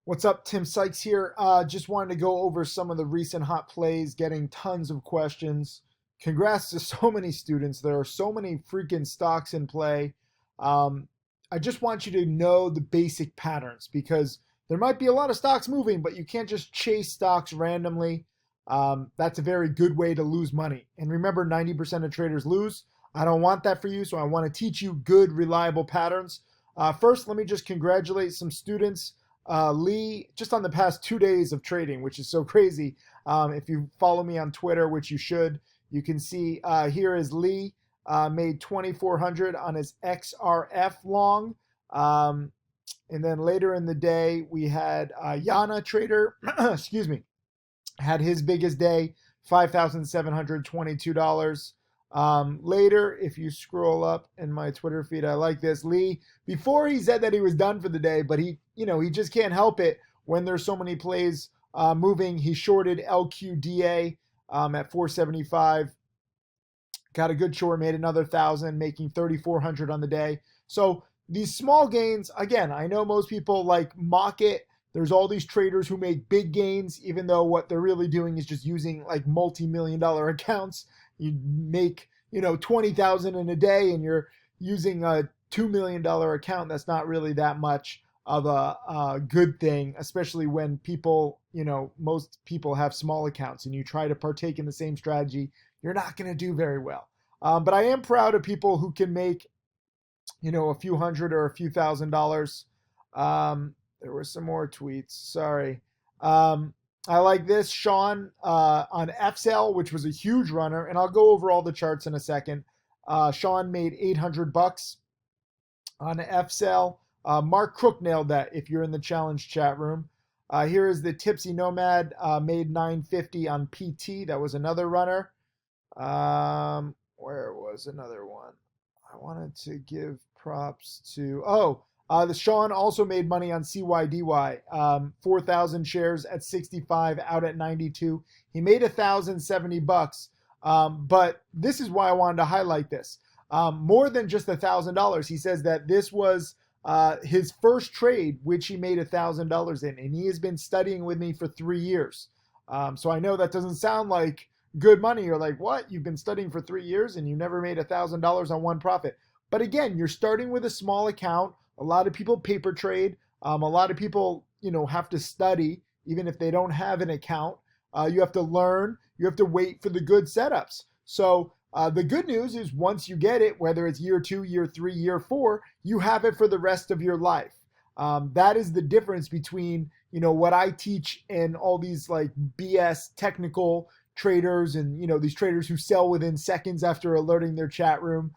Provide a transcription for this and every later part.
What's up, Tim Sykes here. Just wanted to go over some of the recent hot plays, getting tons of questions. Congrats to so many students. There are so many freaking stocks in play. Um, I just want you to know the basic patterns because there might be a lot of stocks moving, but you can't just chase stocks randomly. That's a very good way to lose money. And remember, 90% of traders lose. I don't want that for you, so I want to teach you good, reliable patterns. First, let me just congratulate some students. Lee, just on the past 2 days of trading, which is so crazy. If you follow me on Twitter, which you should, you can see here is Lee made 2,400 on his XRF long. And then later in the day, we had Yana Trader, excuse me, had his biggest day, $5,722. Later, if you scroll up in my Twitter feed, I like this. Lee, before he said that he was done for the day, but he just can't help it when there's so many plays moving. He shorted LQDA at 475. Got a good short, made another 1,000, making 3,400 on the day. So these small gains, again, I know most people like mock it. There's all these traders who make big gains, even though what they're really doing is just using like multi-million-dollar accounts. You make 20,000 in a day, and you're using a $2 million account. That's not really that much of a good thing, especially when people, most people have small accounts, and you try to partake in the same strategy. You're not going to do very well. But I am proud of people who can make, a few hundred or a few $1,000s. There were some more tweets. Sorry. I like this. Sean on FSL, which was a huge runner, and I'll go over all the charts in a second. Sean made $800 on FSL. Mark Crook nailed that if you're in the challenge chat room. Here is the Tipsy Nomad, made $950 on PT. That was another runner. Where was another one? I wanted to give props to, the Sean also made money on CYDY, 4,000 shares at 65, out at 92. He made $1,070. But this is why I wanted to highlight this. More than just $1,000. He says that this was his first trade, which he made $1,000 in, and he has been studying with me for 3 years. So I know that doesn't sound like good money. You're like, what? You've been studying for 3 years and you never made $1,000 on one profit. But again, you're starting with a small account. A lot of people paper trade. A lot of people, have to study even if they don't have an account. You have to learn. You have to wait for the good setups. So the good news is once you get it, whether it's year 2, year 3, year 4, you have it for the rest of your life. That is the difference between, what I teach and all these like BS technical traders and, these traders who sell within seconds after alerting their chat room.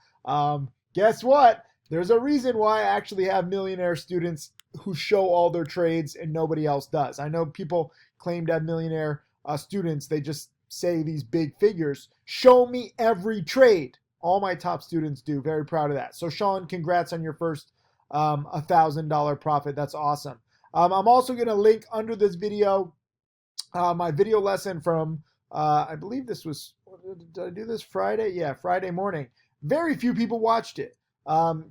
Guess what? There's a reason why I actually have millionaire students who show all their trades and nobody else does. I know people claim to have millionaire students. They just say these big figures. Show me every trade. All my top students do. Very proud of that. So Sean, congrats on your first $1,000 profit. That's awesome. I'm also going to link under this video my video lesson from, I believe this was, did I do this Friday? Yeah, Friday morning. Very few people watched it.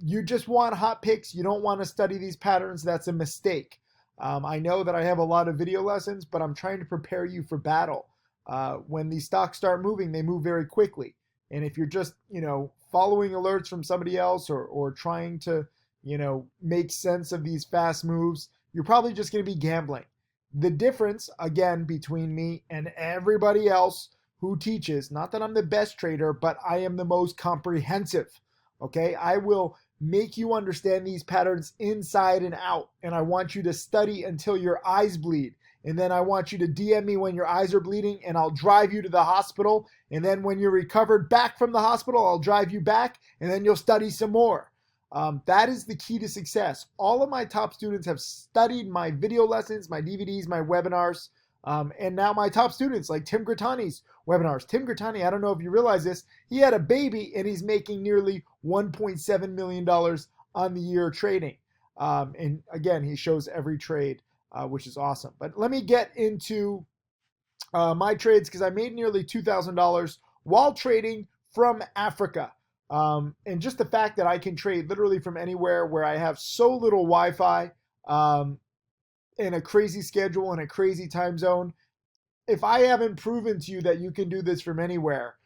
You just want hot picks. You don't want to study these patterns. That's a mistake. I know that I have a lot of video lessons, but I'm trying to prepare you for battle. When these stocks start moving, they move very quickly. And if you're just, following alerts from somebody else or trying to, make sense of these fast moves, you're probably just going to be gambling. The difference, again, between me and everybody else who teaches, not that I'm the best trader, but I am the most comprehensive. Okay, I will make you understand these patterns inside and out. And I want you to study until your eyes bleed. And then I want you to DM me when your eyes are bleeding, and I'll drive you to the hospital. And then when you're recovered back from the hospital, I'll drive you back, and then you'll study some more. That is the key to success. All of my top students have studied my video lessons, my DVDs, my webinars. And now my top students, like Tim Grittani's webinars. Tim Grittani, I don't know if you realize this, he had a baby and he's making nearly $1.7 million on the year trading. And again, he shows every trade, which is awesome. But let me get into my trades because I made nearly $2,000 while trading from Africa. And just the fact that I can trade literally from anywhere where I have so little Wi-Fi, in a crazy schedule in a crazy time zone. If I haven't proven to you that you can do this from anywhere,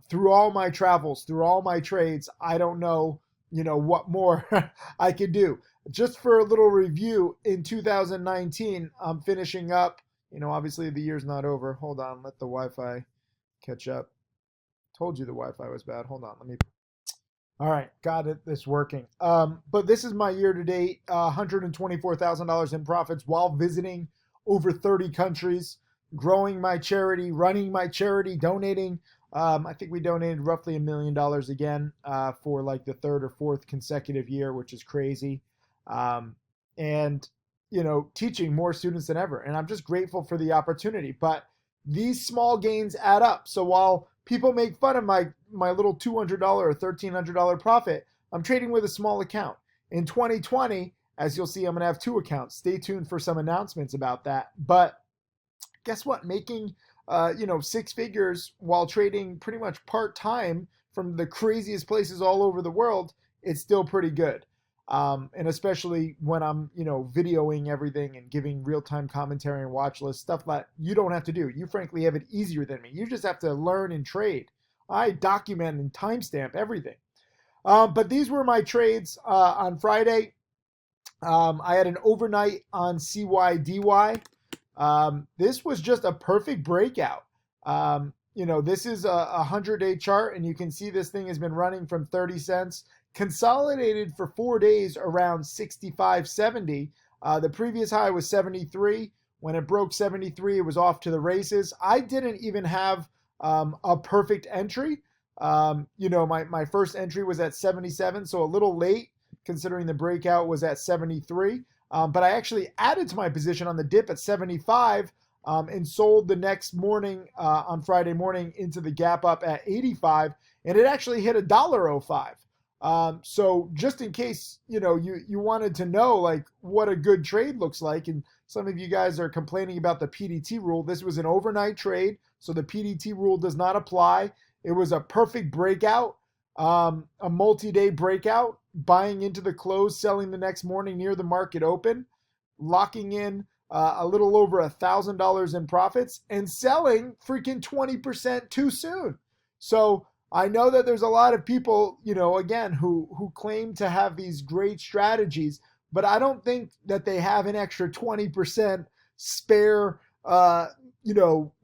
through all my travels, through all my trades, I don't know, what more I could do. Just for a little review, in 2019, I'm finishing up. Obviously the year's not over. Hold on, let the Wi-Fi catch up. Told you the Wi-Fi was bad. Hold on, let me. All right, got it. This working. But this is my year to date, $124,000 in profits while visiting over 30 countries, growing my charity, running my charity, donating. I think we donated roughly $1 million again for like the third or fourth consecutive year, which is crazy. And, teaching more students than ever. And I'm just grateful for the opportunity. But these small gains add up. So while people make fun of my little $200 or $1,300 profit, I'm trading with a small account. In 2020, as you'll see, I'm going to have 2 accounts. Stay tuned for some announcements about that. But guess what? Making 6 figures while trading pretty much part-time from the craziest places all over the world, it's still pretty good. And especially when I'm, videoing everything and giving real-time commentary and watch lists, stuff that you don't have to do. You frankly have it easier than me. You just have to learn and trade. I document and timestamp everything. But these were my trades on Friday. I had an overnight on CYDY. This was just a perfect breakout. This is a 100-day chart, and you can see this thing has been running from 30 cents, consolidated for 4 days around 65.70. The previous high was 73. When it broke 73, it was off to the races. I didn't even have a perfect entry. My first entry was at 77, so a little late considering the breakout was at 73. But I actually added to my position on the dip at 75 and sold the next morning on Friday morning into the gap up at 85, and it actually hit $1.05. So just in case, you wanted to know like what a good trade looks like, and some of you guys are complaining about the PDT rule. This was an overnight trade, so the PDT rule does not apply. It was a perfect breakout, a multi-day breakout, buying into the close, selling the next morning near the market open, locking in a little over $1,000 in profits, and selling freaking 20% too soon. So I know that there's a lot of people, again, who claim to have these great strategies, but I don't think that they have an extra 20% spare,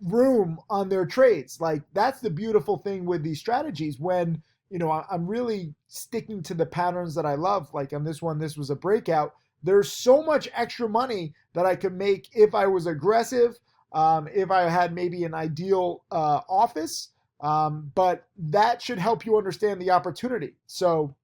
room on their trades. Like, that's the beautiful thing with these strategies when, I'm really sticking to the patterns that I love. Like on this one, this was a breakout. There's so much extra money that I could make if I was aggressive, if I had maybe an ideal office. But that should help you understand the opportunity. So,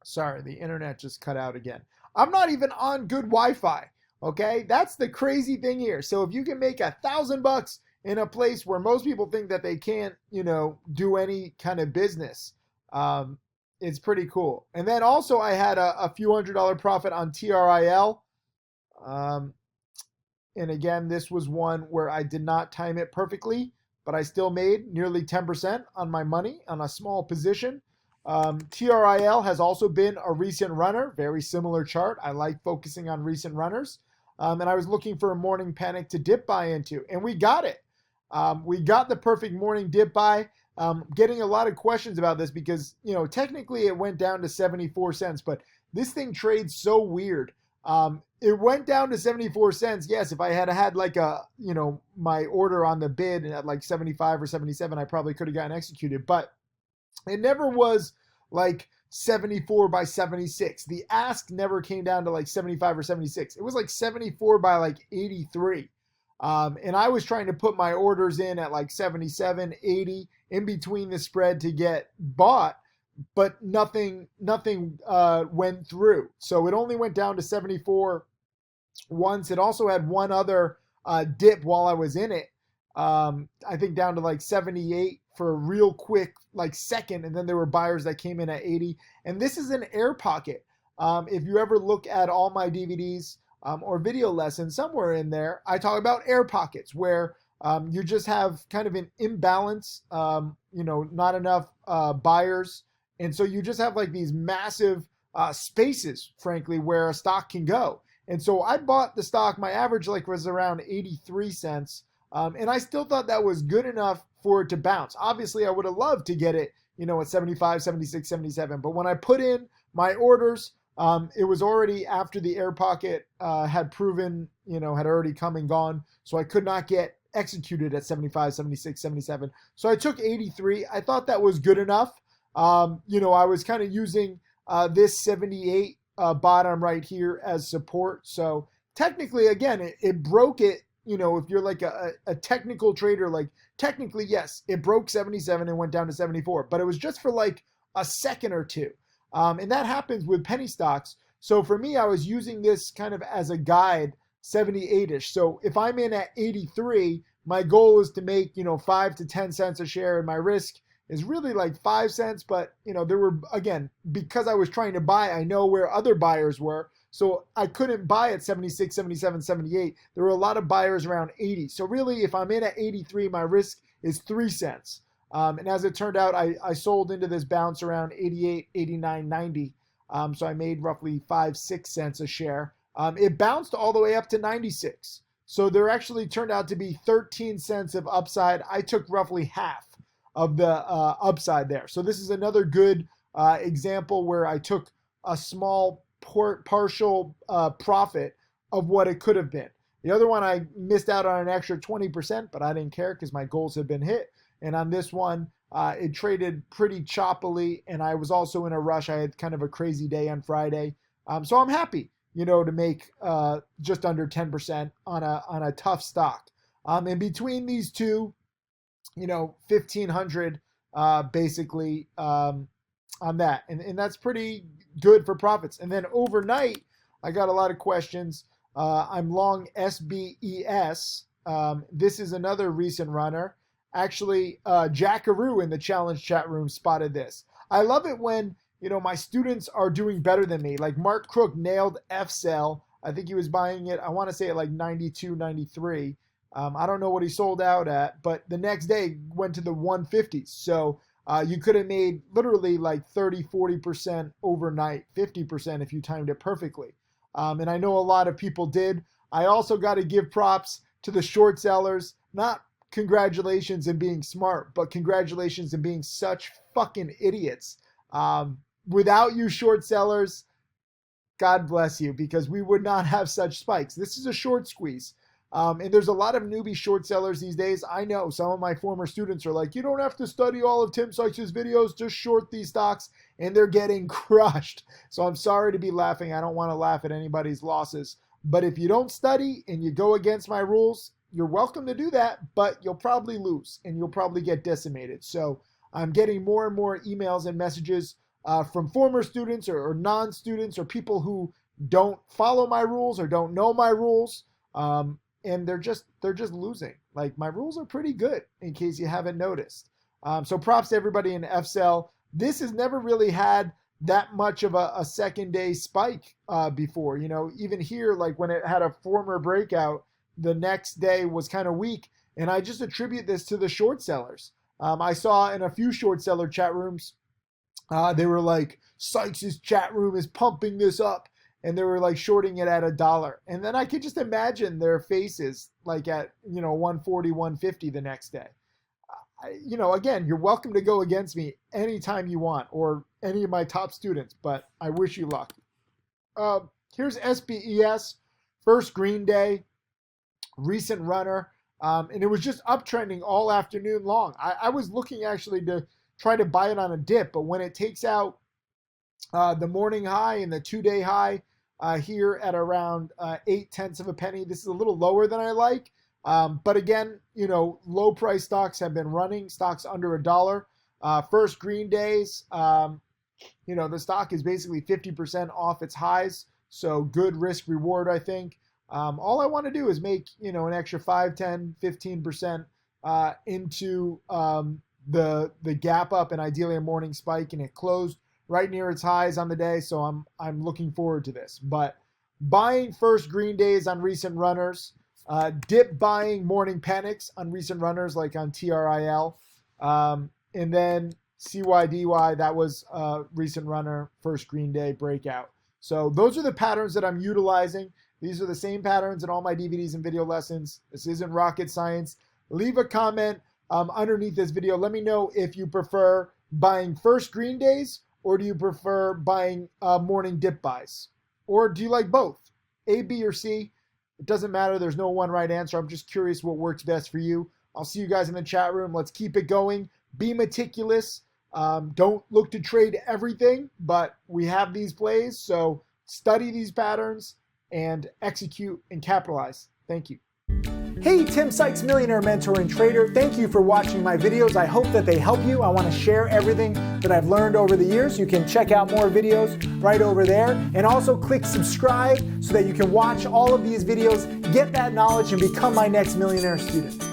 sorry, the internet just cut out again. I'm not even on good Wi-Fi. Okay, that's the crazy thing here. So if you can make $1,000 in a place where most people think that they can't, do any kind of business, it's pretty cool. And then also I had a few $100 profit on TRIL. And again, this was one where I did not time it perfectly, but I still made nearly 10% on my money on a small position. TRIL has also been a recent runner, very similar chart. I like focusing on recent runners. And I was looking for a morning panic to dip buy into, and we got it. We got the perfect morning dip buy. Getting a lot of questions about this because, technically it went down to 74 cents, but this thing trades so weird. It went down to 74 cents. Yes, if I had like my order on the bid at like 75 or 77, I probably could have gotten executed, but it never was like 74 by 76. The ask never came down to like 75 or 76. It was like 74 by like 83. And I was trying to put my orders in at like 77, 80 in between the spread to get bought, but nothing went through. So it only went down to 74 once. It also had one other dip while I was in it. I think down to like 78 for a real quick like second, and then there were buyers that came in at 80. And this is an air pocket. If you ever look at all my DVDs or video lessons, somewhere in there, I talk about air pockets where you just have kind of an imbalance, not enough buyers. And so you just have like these massive spaces, frankly, where a stock can go. And so I bought the stock. My average like was around 83 cents. And I still thought that was good enough for it to bounce. Obviously, I would have loved to get it, at 75, 76, 77. But when I put in my orders, it was already after the air pocket had proven, had already come and gone. So I could not get executed at 75, 76, 77. So I took 83. I thought that was good enough. I was kind of using this 78 bottom right here as support. So technically, again, it broke it. If you're like a technical trader, like technically, yes, it broke 77 and went down to 74, but it was just for like a second or two. And that happens with penny stocks. So for me, I was using this kind of as a guide, 78-ish. So if I'm in at 83, my goal is to make, 5 to 10 cents a share, and my risk is really like 5 cents. But, there were, again, because I was trying to buy, I know where other buyers were. So I couldn't buy at 76, 77, 78. There were a lot of buyers around 80. So really, if I'm in at 83, my risk is 3 cents. And as it turned out, I sold into this bounce around 88, 89, 90. So I made roughly 5, 6 cents a share. It bounced all the way up to 96. So there actually turned out to be 13 cents of upside. I took roughly half of the upside there. So this is another good example where I took a small partial profit of what it could have been. The other one, I missed out on an extra 20%, but I didn't care because my goals had been hit. And on this one, it traded pretty choppily, and I was also in a rush. I had kind of a crazy day on Friday. So I'm happy, to make just under 10% on a tough stock. And between these two, 1,500 basically on that. And that's pretty good for profits. And then overnight, I got a lot of questions. I'm long SBES. This is another recent runner. Actually, Jackaroo in the challenge chat room spotted this. I love it when, my students are doing better than me. Like Mark Crook nailed F-Cell. I think he was buying it, I want to say at like 92, 93. I don't know what he sold out at, but the next day went to the 150s. So you could have made literally like 30, 40% overnight, 50% if you timed it perfectly. And I know a lot of people did. I also got to give props to the short sellers. Not congratulations in being smart, but congratulations in being such fucking idiots. Without you short sellers, God bless you, because we would not have such spikes. This is a short squeeze. And there's a lot of newbie short sellers these days. I know some of my former students are like, you don't have to study all of Tim Sykes' videos, just short these stocks, and they're getting crushed. So I'm sorry to be laughing. I don't want to laugh at anybody's losses. But if you don't study and you go against my rules, you're welcome to do that, but you'll probably lose and you'll probably get decimated. So I'm getting more and more emails and messages from former students or non-students or people who don't follow my rules or don't know my rules. And they're just losing. Like, my rules are pretty good, in case you haven't noticed. So props to everybody in FCell. This has never really had that much of a second day spike before. Even here, like when it had a former breakout, the next day was kind of weak. And I just attribute this to the short sellers. I saw in a few short seller chat rooms, they were like, Sykes' chat room is pumping this up. And they were like shorting it at $1. And then I could just imagine their faces like at, 140, 150 the next day. Again, you're welcome to go against me anytime you want, or any of my top students, but I wish you luck. Here's SBES, first green day, recent runner. And it was just uptrending all afternoon long. I was looking actually to try to buy it on a dip, but when it takes out the morning high and the 2-day high here at around 0.8 of a penny. This is a little lower than I like. But again, low price stocks have been running, stocks under $1. First green days, the stock is basically 50% off its highs. So good risk reward, I think. All I want to do is make, an extra 5, 10, 15% into the gap up and ideally a morning spike, and it closed right near its highs on the day, so I'm looking forward to this. But buying first green days on recent runners, dip buying morning panics on recent runners like on TRIL, and then CYDY, that was a recent runner, first green day breakout. So those are the patterns that I'm utilizing. These are the same patterns in all my DVDs and video lessons. This isn't rocket science. Leave a comment underneath this video. Let me know if you prefer buying first green days, or do you prefer buying morning dip buys? Or do you like both? A, B, or C? It doesn't matter. There's no one right answer. I'm just curious what works best for you. I'll see you guys in the chat room. Let's keep it going. Be meticulous. Don't look to trade everything, but we have these plays, so study these patterns and execute and capitalize. Thank you. Hey, Tim Sykes, Millionaire Mentor and Trader. Thank you for watching my videos. I hope that they help you. I want to share everything that I've learned over the years. You can check out more videos right over there, and also click subscribe so that you can watch all of these videos, get that knowledge, and become my next millionaire student.